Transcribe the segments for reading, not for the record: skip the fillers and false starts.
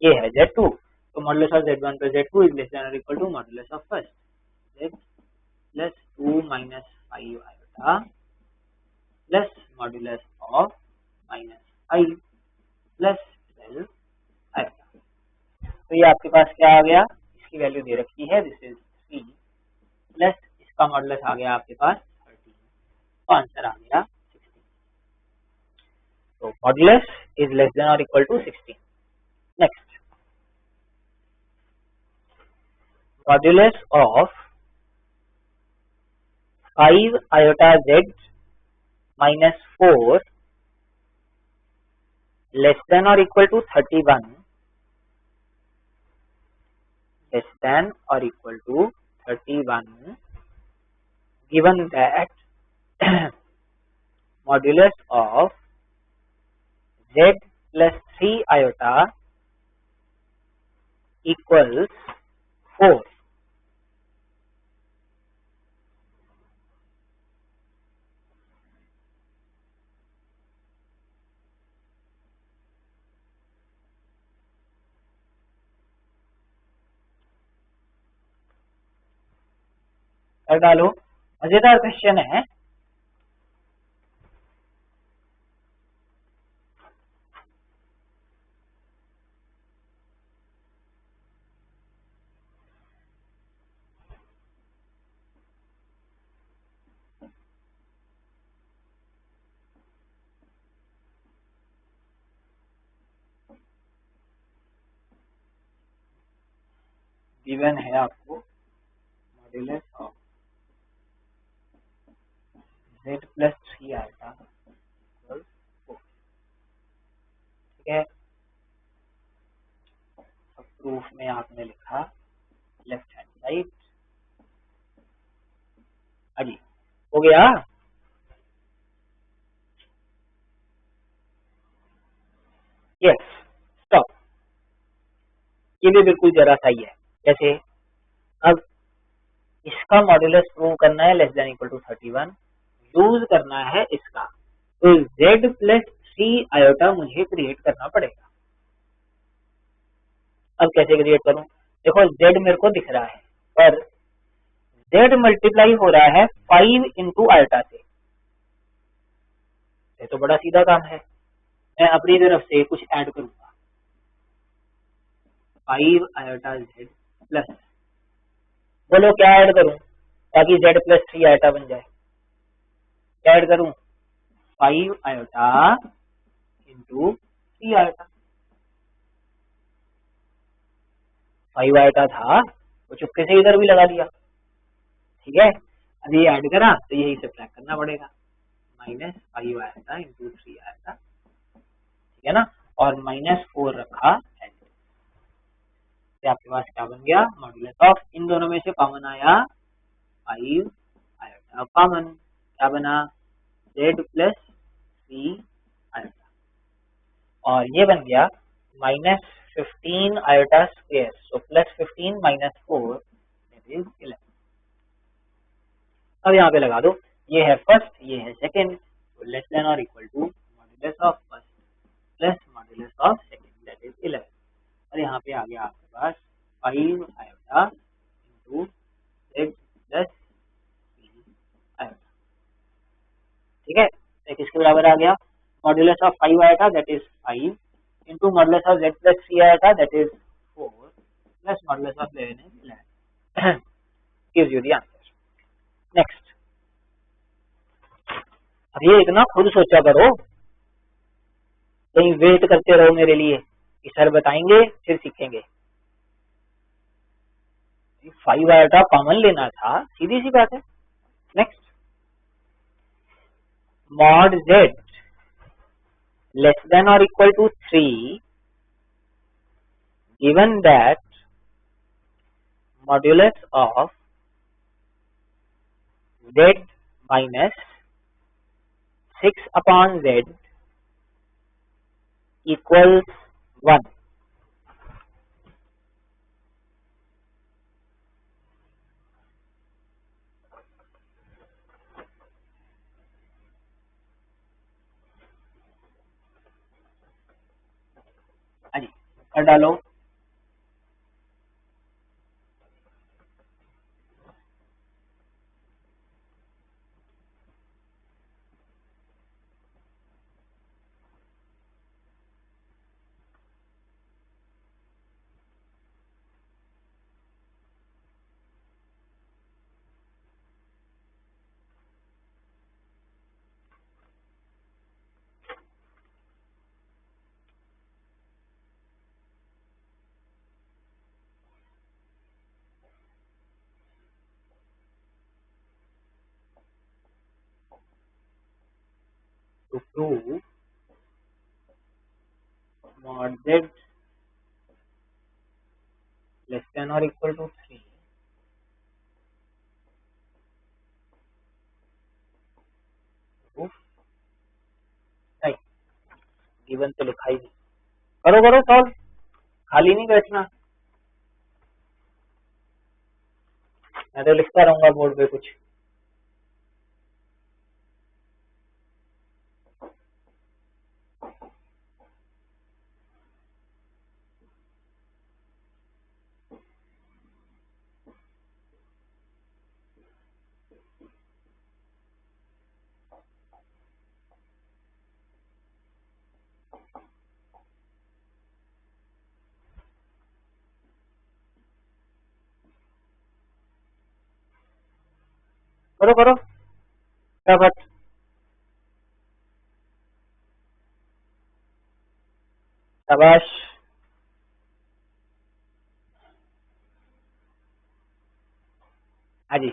ये है Z2, तो modulus of Z1 plus Z2 is less than और equal to modulus of first Z plus 2 minus 5 iota plus modulus of minus 5 plus 12 iota. तो ये आपके पास क्या आ गया, इसकी वैल्यू दे रखी है, दिस इज 3 प्लस इसका मॉडुलस आ गया आपके पास 13, तो आंसर आ गया 16। तो मॉडुलस इज लेस देन और equal to 16। Next, modulus of 5 iota Z minus 4 less than or equal to 31 less than or equal to 31 given that modulus of Z plus 3 iota equals 4। कर डालो, मजेदार question है। Given है आपको modulus of Z plus 3 आएगा 4, ठीक है। अब प्रूफ में आपने लिखा लेफ्ट हैंड साइड, अजी हो गया। यस, स्टॉप, ये भी बिल्कुल जरा सा ही है। जैसे अब इसका मॉड्यूलस प्रूव करना है less than equal to 31, use करना है इसका, तो Z प्लस 3 आयोटा मुझे क्रिएट करना पड़ेगा। अब कैसे क्रिएट करूं, देखो Z मेरे को दिख रहा है, पर Z मल्टीप्लाई हो रहा है 5 इंटू आयोटा से, ये तो बड़ा सीधा काम है। मैं अपनी तरफ से कुछ ऐड करूंगा, 5 आयोटा Z प्लस, बोलो क्या ऐड करूं ताकि Z प्लस 3 आयोटा बन जाए, क्या ऐड करूं, 5 आयोटा इंटू 3 आयोटा। 5 आयोटा था वो चुपके से इधर भी लगा दिया, ठीक है। अब ये ऐड करा तो यही सब्ट्रैक्ट करना पड़ेगा, माइनस 5 आयोटा इंटू 3 आयोटा, ठीक है ना, और माइनस 4 रखा है। तो आपके पास क्या बन गया, मॉड्यूलस ऑफ, इन दोनों में से कॉमन आया 5 आयोटा कॉमन, क्या बना Z प्लस 3 आयोटा, और ये बन गया minus 15 iota square, so plus 15 minus 4 that is 11। अब यहाँ पे लगा दो, ये है फर्स्ट, ये है सेकंड, तो लेस देन और equal to modulus of first plus modulus of second that is 11, और यहाँ पे आ गया आपके पास 5 iota into Z plus 3 iota, ठीक है। तो किसके बराबर आ गया, modulus of 5 iota that is 5 into modulus of Z plus 3 iota that is 4 plus modulus of 11 is 11 gives you the answer। Next, अब ये इतना खुद सोचा करो, कहीं वेट करते रहो मेरे लिए कि सर बताएंगे फिर सीखेंगे। 5 आयोटा कॉमन लेना था, सीधी सी बात है। Next, mod Z less than और equal to 3 given that modulus of Z minus 6 upon Z equals 1। कर डालो, to prove mod z less than or equal to 3 नहीं गिवन तो लिखा ही नहीं। करो करो सॉल्व, खाली नहीं बैठना, मैं तो लिखता रहूंगा बोर्ड पे कुछ। करो करो फटाफट। शाबाश। हाँ जी,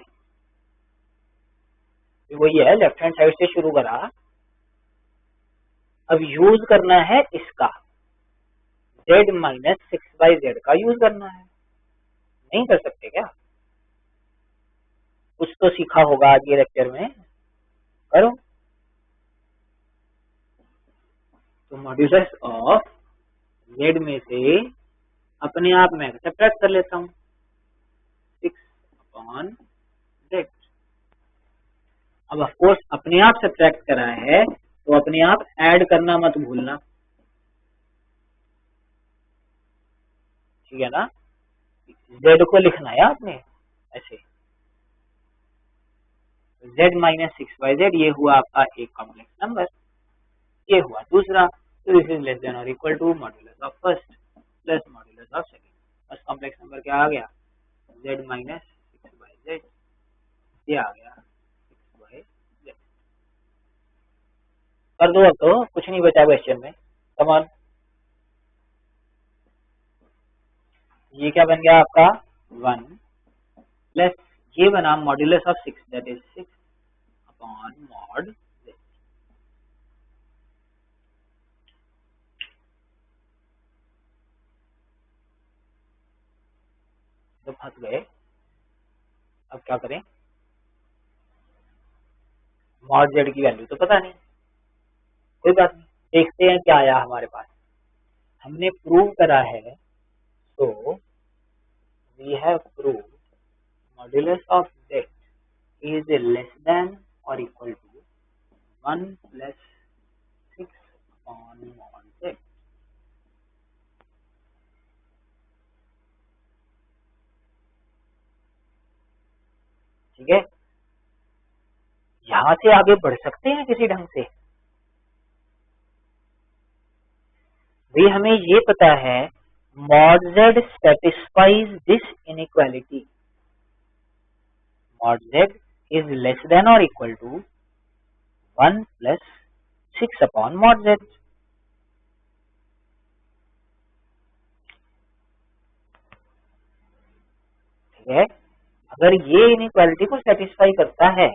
वही है, लेफ्ट हैंड साइड से शुरू करा, अब यूज करना है इसका z माइनस 6/z का यूज करना है। नहीं कर सकते क्या? कुछ तो सीखा होगा आज ये लेक्चर में, करो। तो मॉड्यूलस ऑफ z में से अपने आप मैं सब्ट्रैक्ट कर लेता हूँ 6/z। अब ऑफ कोर्स अपने आप सब्ट्रैक्ट करा है तो अपने आप ऐड करना मत भूलना, ठीक है ना? z को लिखना है आपने ऐसे, z माइनस 6/z ये हुआ आपका एक कॉम्प्लेक्स नंबर, ये हुआ दूसरा, तो दिस इज लेस देन और equal to modulus of first plus modulus of second. First complex number क्या आ गया? z माइनस 6/z, ये आ गया 6/z। कर दो, अब तो कुछ नहीं बचा क्वेश्चन में, कम ऑन। ये क्या बन गया आपका 1 प्लस ये बना modulus of 6 that is 6 upon mod z। तो फंस गए, अब क्या करें? मॉड z की वैल्यू तो पता नहीं, कोई बात नहीं, देखते हैं क्या आया हमारे पास। हमने प्रूव करा है, तो we have prove modulus of z is less than or equal to 1 plus 6 upon mod z। ठीक है, यहां से आगे बढ़ सकते हैं किसी ढंग से? भाई हमें ये पता है mod z satisfies this inequality, mod z is less than or equal to 1 plus 6 upon mod z। ठीक है, अगर ये इनइक्वालिटी को सेटिस्फाई करता है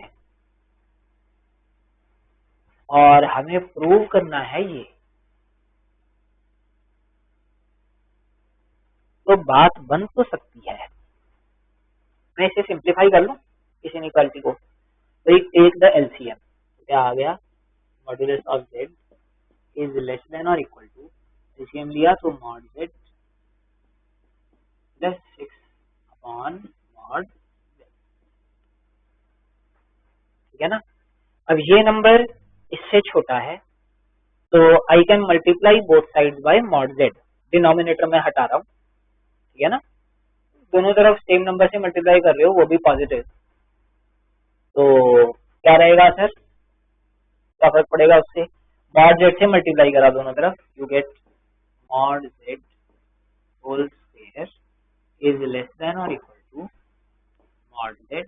और हमें प्रूव करना है ये, तो बात बन तो सकती है। मैं इसे सिंप्लीफाई कर लूं इस इनइक्वालिटी को, तो टेक द एलसीएम, क्या आ गया? Modulus of z is less than और इक्वल टू, एलसीएम लिया तो mod z plus 6 upon mod z। ठीक है ना? अब ये नंबर इससे छोटा है, तो I can multiply both sides by mod z, denominator में हटा रहा हूँ, ठीक है ना? दोनों तरफ सेम नंबर से मल्टीप्लाई कर रहे हो, वो भी पॉजिटिव, तो क्या रहेगा सर? क्या फर्क पड़ेगा उससे? मॉड z से मल्टीप्लाई करा दोनों तरफ, you get mod z whole square is less than और equal to mod z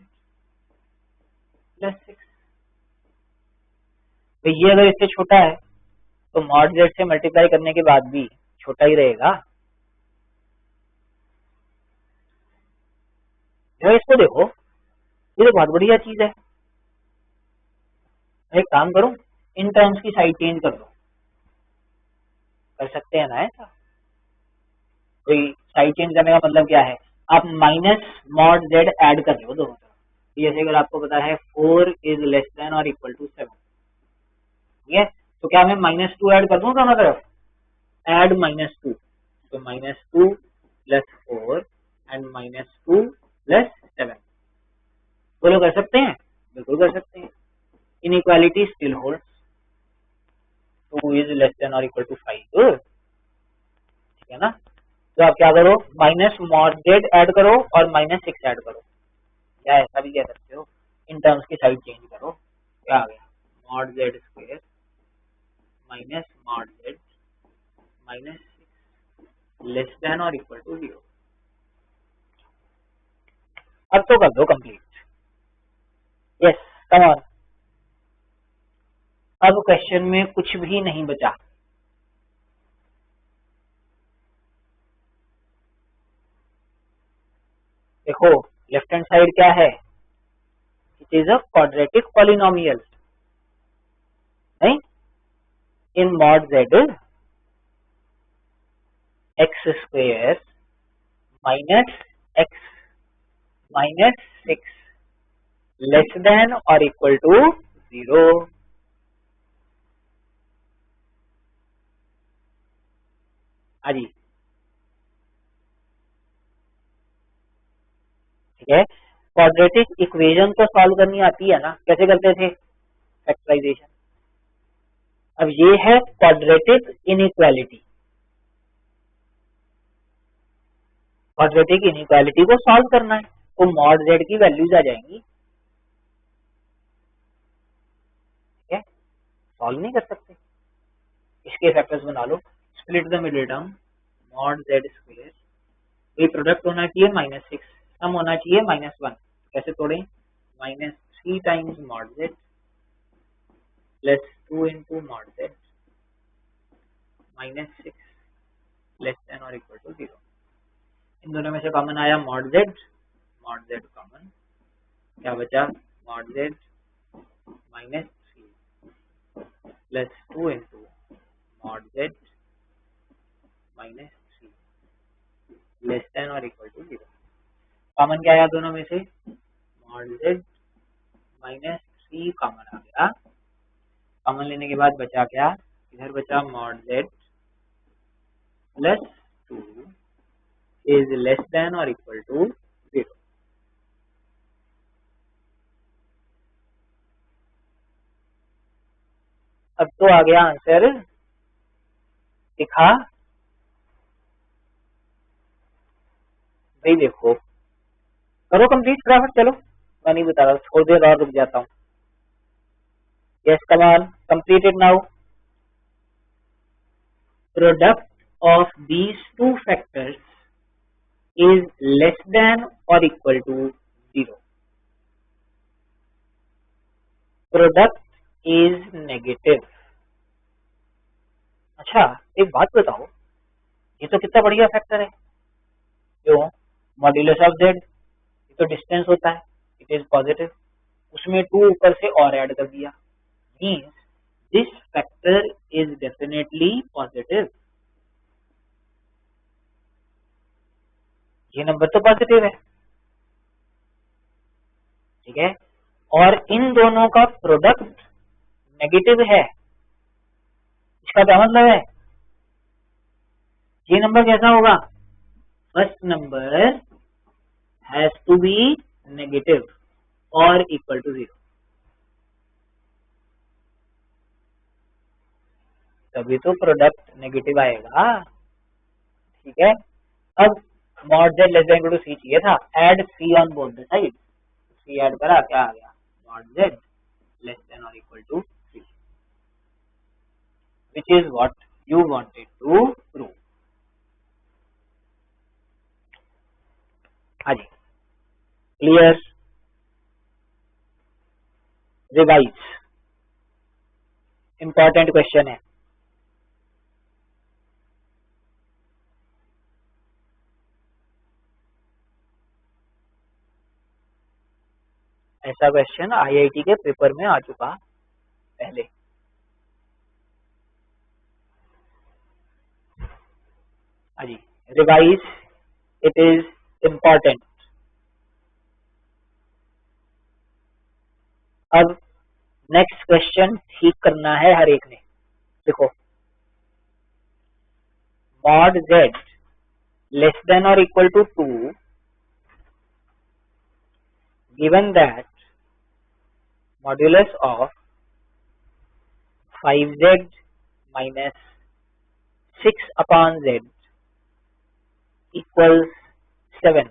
plus 6। तो ये अगर इससे छोटा है तो मॉड z से मल्टीप्लाई करने के बाद भी छोटा ही रहेगा। जो इसको देखो, ये तो बहुत बढ़िया चीज है। एक काम करूं, इन टर्म्स की साइड चेंज कर दो, कर सकते हैं ना ऐसा? कोई साइड चेंज करने का मतलब क्या है, आप माइनस मॉड जेड ऐड कर रहे हो दोनों तरफ। जैसे अगर आपको पता है 4 इज लेस देन और इक्वल टू 7, ठीक है, तो क्या मैं -2 ऐड कर दूं दोनों तरफ, ऐड -2, तो -2 प्लस 4 एंड -2 प्लस 7, बोलो कर सकते हैं? बिल्कुल कर सकते हैं। Inequality still holds, 2 is less than और इक्वल टू 5, ठीक है ना? तो आप क्या करो, माइनस मॉड जेड ऐड करो और -6 ऐड करो, या ऐसा भी कह सकते हो, इन टर्म्स की साइड चेंज करो, क्या आ गया, mod Z square minus mod Z -6 less than और इक्वल टू 0। अब तो कर दो कंप्लीट, यस कम ऑन। अब क्वेश्चन में कुछ भी नहीं बचा, देखो लेफ्ट हैंड साइड क्या है, it is a quadratic polynomial, नहीं, in mod Z X square -x -6 less than और इक्वल टू 0। हाँ जी, ठीक है, क्वाड्रेटिक इक्वेशन तो सॉल्व करनी आती है ना, कैसे करते थे, फैक्टराइजेशन। अब ये है क्वाड्रेटिक इनइक्वालिटी, क्वाड्रेटिक इनइक्वालिटी को सॉल्व करना है, तो मॉड जेड की वैल्यूज आ जाएंगी, ठीक है, सॉल्व नहीं कर सकते, इसके फैक्टर्स बना लो, split the middle term, mod Z square, ये प्रोडक्ट होना चाहिए -6, सम होना चाहिए -1, कैसे तोड़ें, -3 times mod Z plus 2 into mod Z -6 less than और इक्वल टू 0। इन दोनों में से कॉमन आया मॉड जेड कॉमन, क्या बचा, mod Z -3 plus 2 into mod Z -3 less than और इक्वल टू 0। कॉमन क्या आया दोनों में से, मॉड जेड -3 कॉमन आ गया, कॉमन लेने के बाद बचा क्या, इधर बचा mod Z plus 2 is less than और इक्वल टू 0। अब तो आ गया आंसर, दिखा भाई, देखो करो कंप्लीट फटाफट, चलो मैं नहीं बता रहा, थोड़ी देर और रुक जाता हूँ, yes come on complete it now. Product of these two factors is less than or equal to 0. Product is negative। अच्छा एक बात बताओ, ये तो कितना बढ़िया फैक्टर है, क्यों, मॉड्यूलस ऑफ जेड, ये तो डिस्टेंस होता है, इट इज पॉजिटिव, उसमें 2 ऊपर से और ऐड कर दिया, means this factor is definitely positive, ये नंबर तो पॉजिटिव है, ठीक है, और इन दोनों का प्रोडक्ट नेगेटिव है, इसका क्या मतलब है, ये नंबर कैसा होगा, first number has to be negative और इक्वल टू 0, तभी तो प्रोडक्ट नेगेटिव आएगा, ठीक है। अब mod Z less than equal to C चाहिए था, add C on both the side, C add करा, क्या आ गया, मॉड जेड लेस देन और equal to 3, which is what you wanted to prove. हाँ जी, क्लियर, रिवाइज, इंपॉर्टेंट क्वेश्चन है, ऐसा क्वेश्चन आईआईटी के पेपर में आ चुका पहले, हाँ जी, रिवाइज, इट इज इम्पोर्टेंट। अब नेक्स्ट क्वेश्चन ठीक करना है हर एक ने। देखो, मॉड z लेस देन और equal to 2 given that modulus of 5z minus 6 upon z equals 7।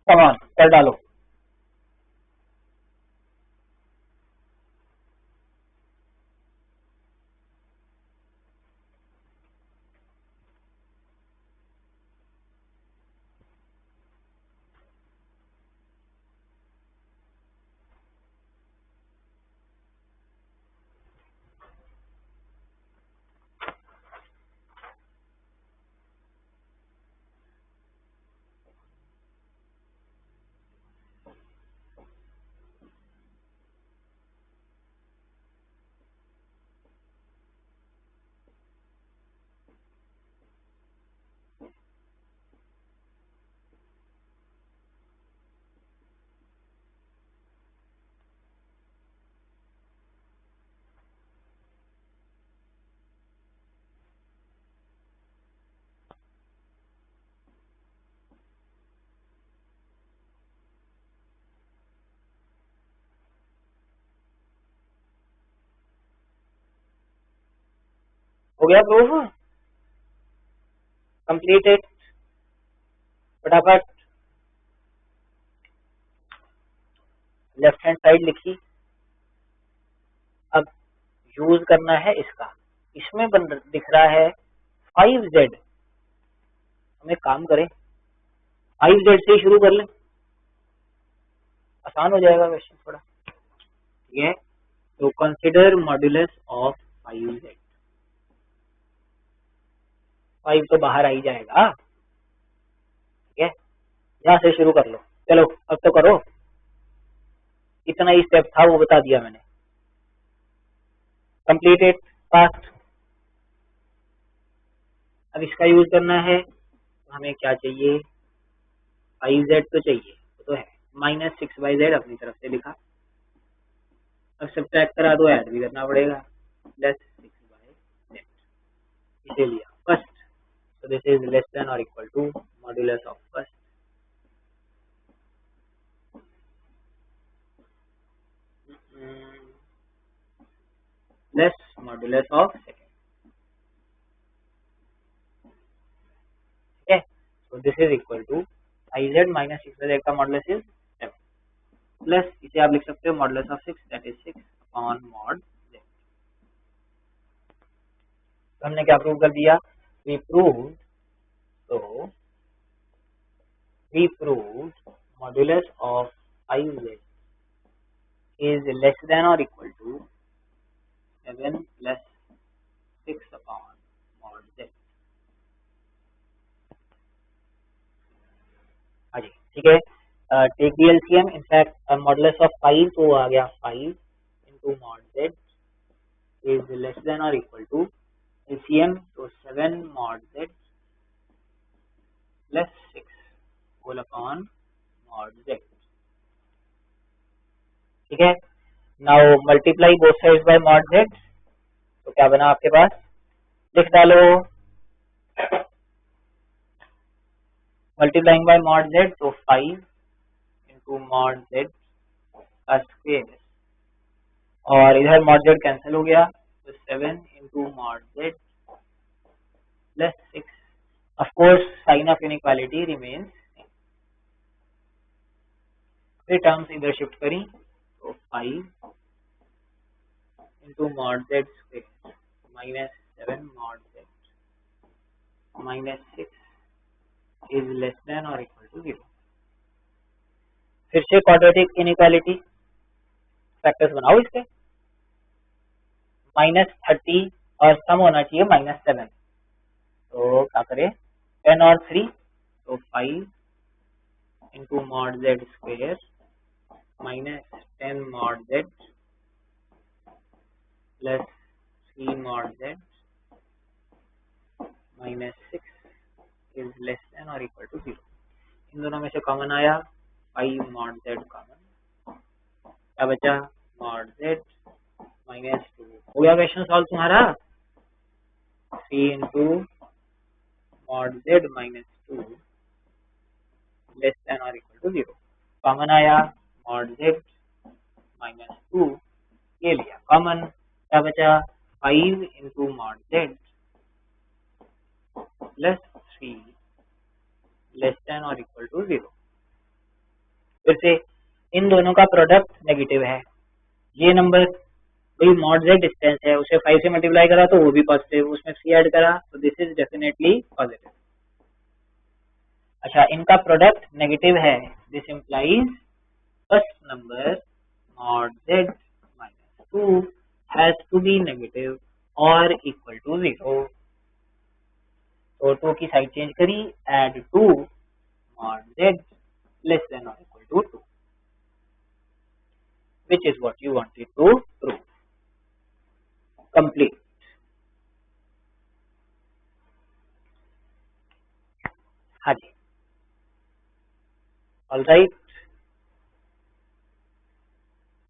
कमान कर डालो। हो गया प्रूफ, कंप्लीटेड। फटाफट लेफ्ट हैंड साइड लिखी। अब यूज करना है इसका। इसमें दिख रहा है 5z। हम एक काम करें, 5z से ही शुरू कर लें, आसान हो जाएगा क्वेश्चन थोड़ा। ठीक है, तो कंसिडर मॉड्यूलस ऑफ 5z। 5 तो बाहर आ ही जाएगा। ठीक है, यहाँ से शुरू कर लो। चलो अब तो करो, इतना ही स्टेप था वो बता दिया मैंने। Completed, fast. अब इसका यूज करना है, तो हमें क्या चाहिए, 5z तो चाहिए, तो है माइनस 6/z अपनी तरफ से लिखा। अब सब्ट्रैक्ट करा दो, ऐड भी करना पड़ेगा, प्लस 6/z इसे लिया first. so this is less than or equal to modulus of first less modulus of second. Okay, so this is equal to iz minus 6/z का मॉडुलस इज 7 प्लस इसे आप लिख सकते हो modulus of 6 that is 6 upon mod z। हमने क्या prove कर दिया, we proved modulus of iz is less than or equal to 7 plus 6 upon mod z। हाँ जी, ठीक है। Take the LCM, in fact modulus of 5 तो आ गया 5 into mod z is less than और इक्वल टू एलसीएम तो 7 mod z plus 6 whole upon mod z। ठीक है, now multiply both sides by mod z, तो क्या बना आपके पास, लिख डालो। मल्टीप्लाइंग बाय मॉड z तो 5 इंटू मॉड z का स्क्वायर, और इधर मॉड z कैंसिल हो गया तो 7 into mod z plus 6। Of course sign of inequality remains, फिर टर्म्स इधर शिफ्ट करी तो 5 into mod z square minus 7 mod z minus 6 is less than और इक्वल टू 0। फिर से क्वाड्रेटिक इनइक्वालिटी फैक्टर्स बनाओ इसके, माइनस 30 और सम होना चाहिए माइनस 7, तो क्या करें 10 और 3 तो 5 into mod z square minus 10 mod z plus 3 mod z minus 6 is less than or equal to 0। इन दोनों में से कॉमन आया 5 mod z कॉमन, क्या बचा mod z minus 2। हो गया क्वेश्चन सॉल्व तुम्हारा। 3 into mod z minus 2 less than or equal to 0। Common आया mod z minus 2, ये लिया कॉमन, क्या बचा 5 into mod z plus 3 less than or equal to 0। फिर से इन दोनों का प्रोडक्ट नेगेटिव है। ये नंबर भाई mod z डिस्टेंस है, उसे 5 से मल्टीप्लाई करा तो वो भी पॉजिटिव, उसमें 3 ऐड करा तो दिस इज डेफिनेटली पॉजिटिव। अच्छा, इनका प्रोडक्ट नेगेटिव है, this implies first number mod z minus 2 has to be negative और इक्वल टू 0। तो 2 की साइड चेंज करी, add 2 mod z less than और equal to 2, which is what you wanted to prove। complete। हाँ जी, all right.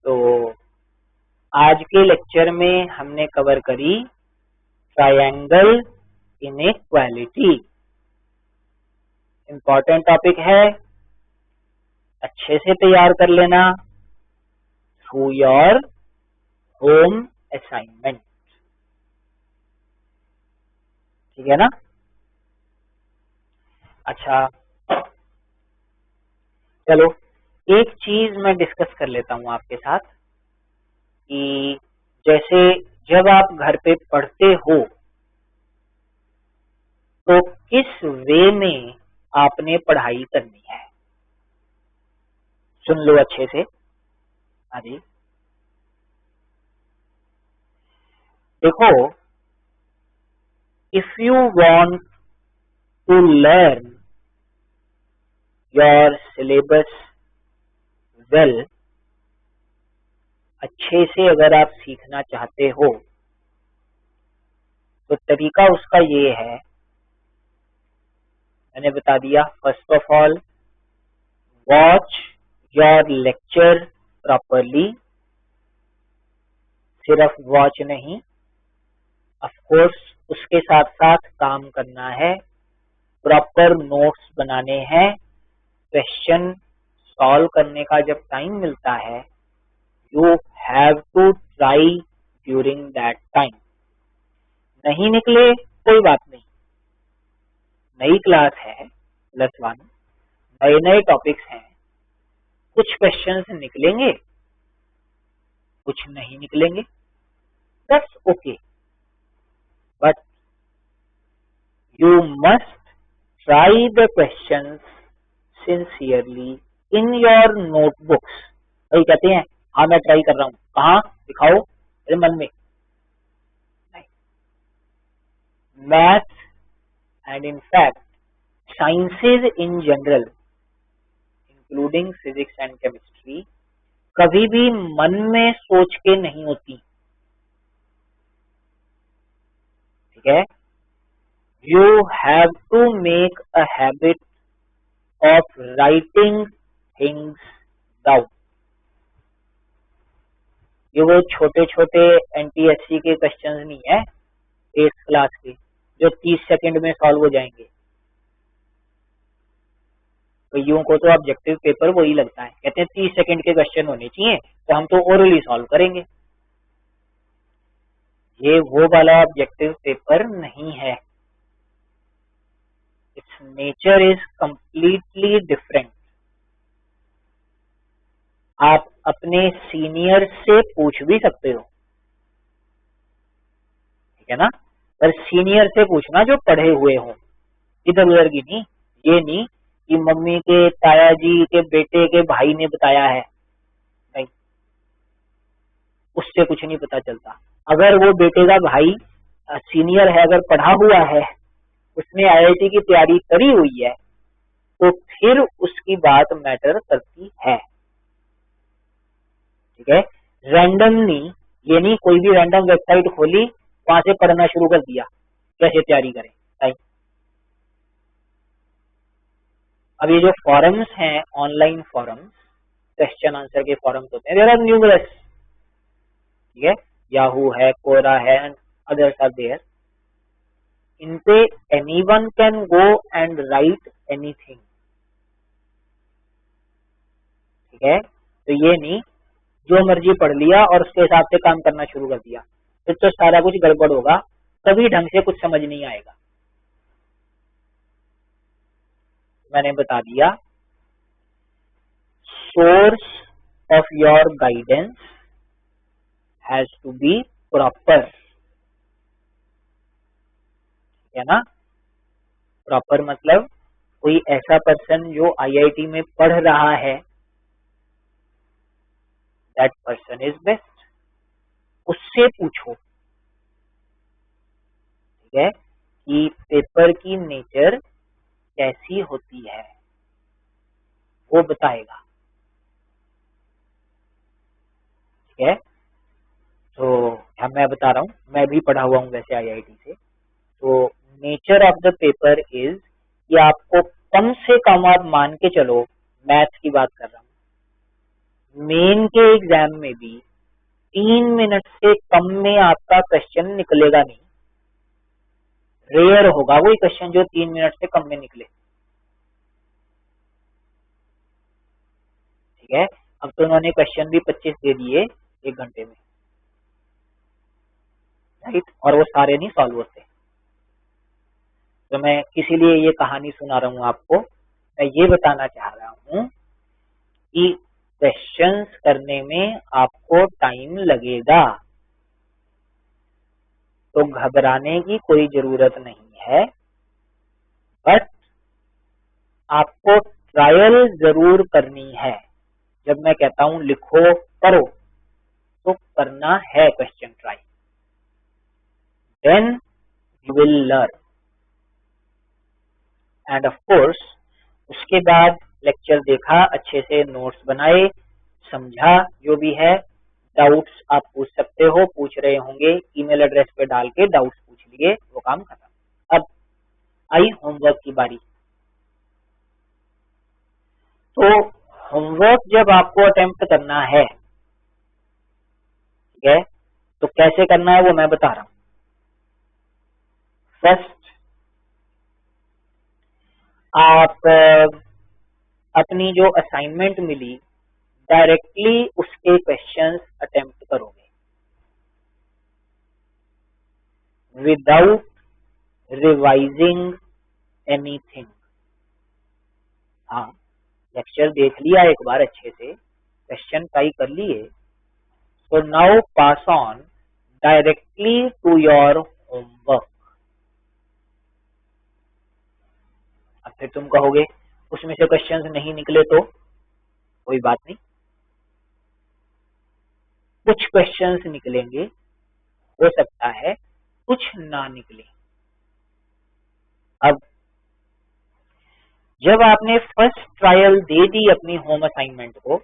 तो आज के lecture में हमने कवर करी ट्रायंगल इनइक्वालिटी। इंपॉर्टेंट टॉपिक है, अच्छे से तैयार कर लेना थ्रू योर होम असाइनमेंट, ठीक है ना। अच्छा चलो, एक चीज मैं डिस्कस कर लेता हूं आपके साथ कि जैसे जब आप घर पे पढ़ते हो तो किस वे में आपने पढ़ाई करनी है। सुन लो अच्छे से। हाँ जी, देखो, if you want to learn your syllabus well, अच्छे से अगर आप सीखना चाहते हो तो तरीका उसका ये है, मैंने बता दिया। First of all, watch your lecture properly. सिर्फ वॉच नहीं, ऑफ कोर्स उसके साथ साथ काम करना है, प्रॉपर नोट्स बनाने हैं। क्वेश्चन सॉल्व करने का जब टाइम मिलता है, you have to try during that time. नहीं निकले कोई बात नहीं, नई क्लास है +1, नए नए टॉपिक्स हैं, कुछ क्वेश्चंस निकलेंगे कुछ नहीं निकलेंगे, that's okay, but you must try the questions sincerely in your notebooks. वही कहते हैं, हाँ मैं ट्राई कर रहा हूँ, कहाँ दिखाओ, मेरे मन में नहीं। Math and in fact sciences in general including physics and chemistry कभी भी मन में सोच के नहीं होती, ठीक है। You have to make a habit of writing things down. ये वो छोटे छोटे NTSC के क्वेश्चंस नहीं है 8th क्लास के जो 30 सेकंड में सॉल्व हो जाएंगे। कईयों को तो ऑब्जेक्टिव पेपर वही लगता है, कहते हैं 30 सेकंड के क्वेश्चन होने चाहिए तो हम तो ओरली सॉल्व करेंगे। ये वो वाला ऑब्जेक्टिव पेपर नहीं है, it's nature is completely different. आप अपने सीनियर से पूछ भी सकते हो, ठीक है ना, पर सीनियर से पूछना जो पढ़े हुए हो, इधर उधर की नहीं। ये नहीं कि मम्मी के ताया जी के बेटे के भाई ने बताया है, नहीं, उससे कुछ नहीं पता चलता। अगर वो बेटे का भाई सीनियर है, अगर पढ़ा हुआ है, उसने IIT की तैयारी करी हुई है, तो फिर उसकी बात मैटर करती है। ठीक है, रैंडमली ये नहीं कोई भी रैंडम वेबसाइट खोली वहां से पढ़ना शुरू कर दिया कैसे तैयारी करें। टाइम अब ये जो फॉरम्स हैं, ऑनलाइन फॉरम्स, क्वेश्चन आंसर के फॉरम्स होते हैं, देयर आर न्यूमरस। ठीक है, याहू है, कोरा है एंड अदर्स आर देयर। इन पे anyone can go and right anything. ठीक है, तो ये नहीं जो मर्जी पढ़ लिया और उसके हिसाब से काम करना शुरू कर दिया, फिर तो सारा कुछ गड़बड़ होगा, कभी ढंग से कुछ समझ नहीं आएगा। मैंने बता दिया, source of your guidance has to be proper. है ना, प्रॉपर मतलब कोई ऐसा पर्सन जो आईआईटी में पढ़ रहा है, दैट पर्सन इज बेस्ट, उससे पूछो। ठीक है, कि पेपर की नेचर कैसी होती है, वो बताएगा। ठीक है, तो मैं बता रहा हूँ, मैं भी पढ़ा हुआ हूँ वैसे आईआईटी से। तो nature of the paper is कि आपको कम से कम, आप मान के चलो, मैथ की बात कर रहा हूँ, मेन के एग्जाम में भी 3 मिनट से कम में आपका क्वेश्चन निकलेगा नहीं। रेयर होगा वही क्वेश्चन जो 3 मिनट से कम में निकले। ठीक है, अब तो उन्होंने क्वेश्चन भी 25 दे दिए 1 घंटे में, राइट, और वो सारे नहीं सॉल्व होते। तो मैं किसी लिए ये कहानी सुना रहा हूँ आपको, मैं ये बताना चाह रहा हूँ कि क्वेश्चंस करने में आपको टाइम लगेगा, तो घबराने की कोई जरूरत नहीं है, बट आपको ट्रायल जरूर करनी है। जब मैं कहता हूँ लिखो करो, तो करना है question try, then you will learn. And of course उसके बाद लेक्चर देखा, अच्छे से नोट्स बनाए, समझा जो भी है, डाउट्स आप पूछ सकते हो, पूछ रहे होंगे, ईमेल एड्रेस पे डाल के डाउट्स पूछ लिए, वो काम खत्म। अब आई होमवर्क की बारी। तो होमवर्क जब आपको अटेम्प्ट करना है, ठीक है, तो कैसे करना है वो मैं बता रहा हूं। फर्स्ट, आप अपनी जो असाइनमेंट मिली डायरेक्टली उसके क्वेश्चंस अटेम्प्ट करोगे विदाउट रिवाइजिंग एनीथिंग। हाँ, लेक्चर देख लिया एक बार अच्छे से, क्वेश्चन ट्राई कर लिए, तो now pass on directly to your homework. अब फिर तुम कहोगे उसमें से क्वेश्चंस नहीं निकले तो कोई बात नहीं, कुछ क्वेश्चंस निकलेंगे, हो सकता है कुछ ना निकले। अब जब आपने फर्स्ट ट्रायल दे दी अपनी होम असाइनमेंट को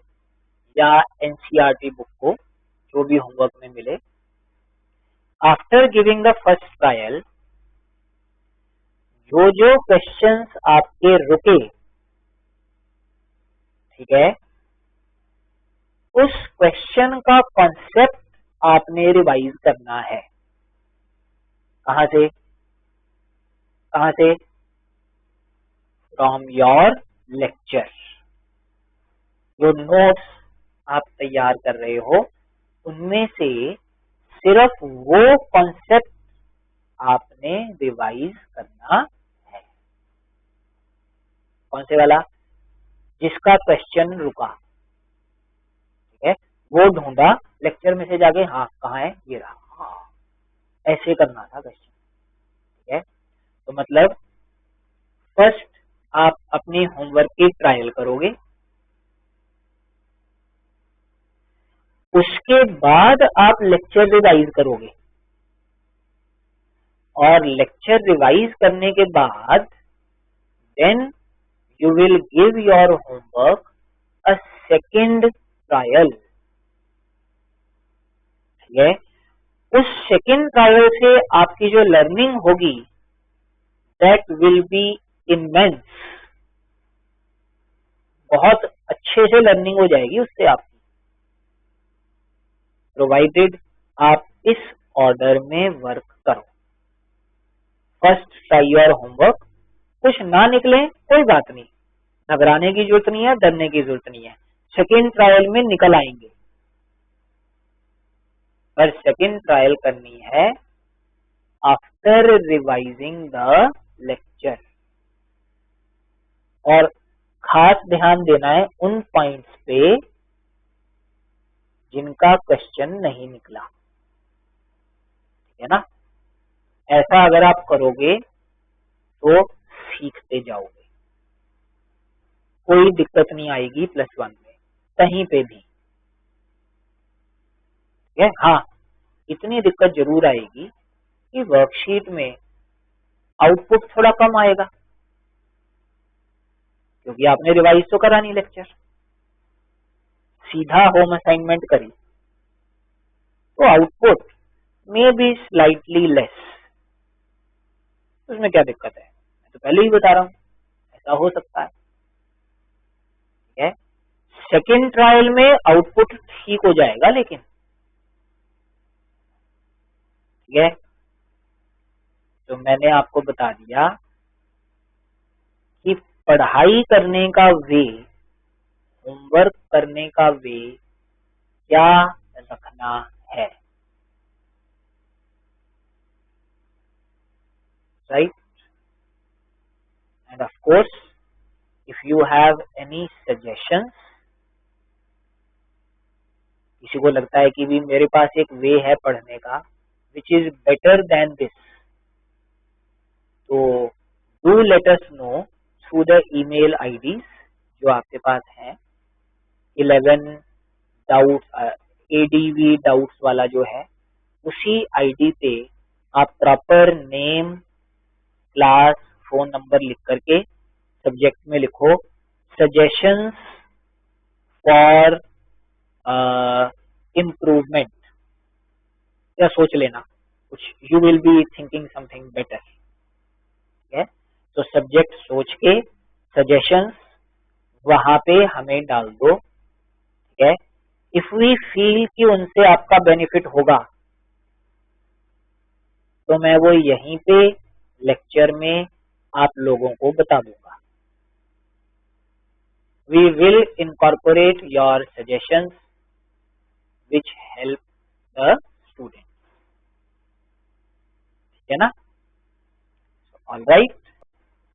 या एनसीईआरटी बुक को, जो भी होमवर्क में मिले, after giving the first trial जो जो क्वेश्चंस आपके रुके, ठीक है, उस क्वेश्चन का कॉन्सेप्ट आपने रिवाइज करना है। कहां से, कहां से? From your lecture. जो नोट्स आप तैयार कर रहे हो उनमें से सिर्फ वो कॉन्सेप्ट आपने रिवाइज करना है। कौन से वाला? जिसका क्वेश्चन रुका, ठीक है, वो ढूंढा लेक्चर में से जाके, हाँ कहाँ है, ये रहा, हाँ ऐसे करना था क्वेश्चन। ठीक है, तो मतलब फर्स्ट आप अपनी होमवर्क की ट्रायल करोगे, उसके बाद आप लेक्चर रिवाइज करोगे, और लेक्चर रिवाइज करने के बाद then you will give your homework a second trial. ठीक है, उस सेकेंड ट्रायल से आपकी जो लर्निंग होगी that will be immense. बहुत अच्छे से लर्निंग हो जाएगी उससे आपकी, प्रोवाइडेड आप इस ऑर्डर में वर्क करो. फर्स्ट ट्राई योर होमवर्क, कुछ ना निकले कोई बात नहीं, घबराने की जरूरत नहीं है, डरने की जरूरत नहीं है, सेकेंड ट्रायल में निकल आएंगे. पर सेकेंड ट्रायल करनी है आफ्टर रिवाइजिंग द लेक्चर, और खास ध्यान देना है उन पॉइंट्स पे जिनका क्वेश्चन नहीं निकला. ठीक है ना, ऐसा अगर आप करोगे तो सीखते जाओगे, कोई दिक्कत नहीं आएगी +1 में कहीं पे भी. ठीक है, हाँ इतनी दिक्कत जरूर आएगी कि वर्कशीट में आउटपुट थोड़ा कम आएगा, क्योंकि आपने रिवाइज तो करा नहीं लेक्चर, सीधा होम असाइनमेंट करी, तो output may be slightly less. उसमें क्या दिक्कत है, मैं तो पहले ही बता रहा हूं ऐसा हो सकता है. ठीक है, सेकेंड ट्रायल में आउटपुट ठीक हो जाएगा. लेकिन ठीक है, तो मैंने आपको बता दिया कि पढ़ाई करने का वे, होमवर्क करने का वे क्या रखना है. Right, and of course if you have any suggestions, किसी को लगता है कि भी मेरे पास एक वे है पढ़ने का which is better than this, तो do let us know through the email IDs जो आपके पास है. 11 डाउट्स, ADV डाउट्स वाला जो है, उसी आईडी पे आप proper name, class, phone number लिख करके सब्जेक्ट में लिखो सजेशंस फॉर इम्प्रूवमेंट, या सोच लेना कुछ, you will be thinking something better. ठीक है, तो सब्जेक्ट सोच के सजेशंस वहां पे हमें डाल दो. ठीक है, इफ वी फील कि उनसे आपका बेनिफिट होगा तो मैं वो यहीं पे लेक्चर में आप लोगों को बता दूंगा. We will incorporate your suggestions which help the student. ठीक है ना, all right,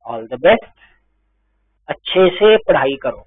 all the best, अच्छे से पढ़ाई करो.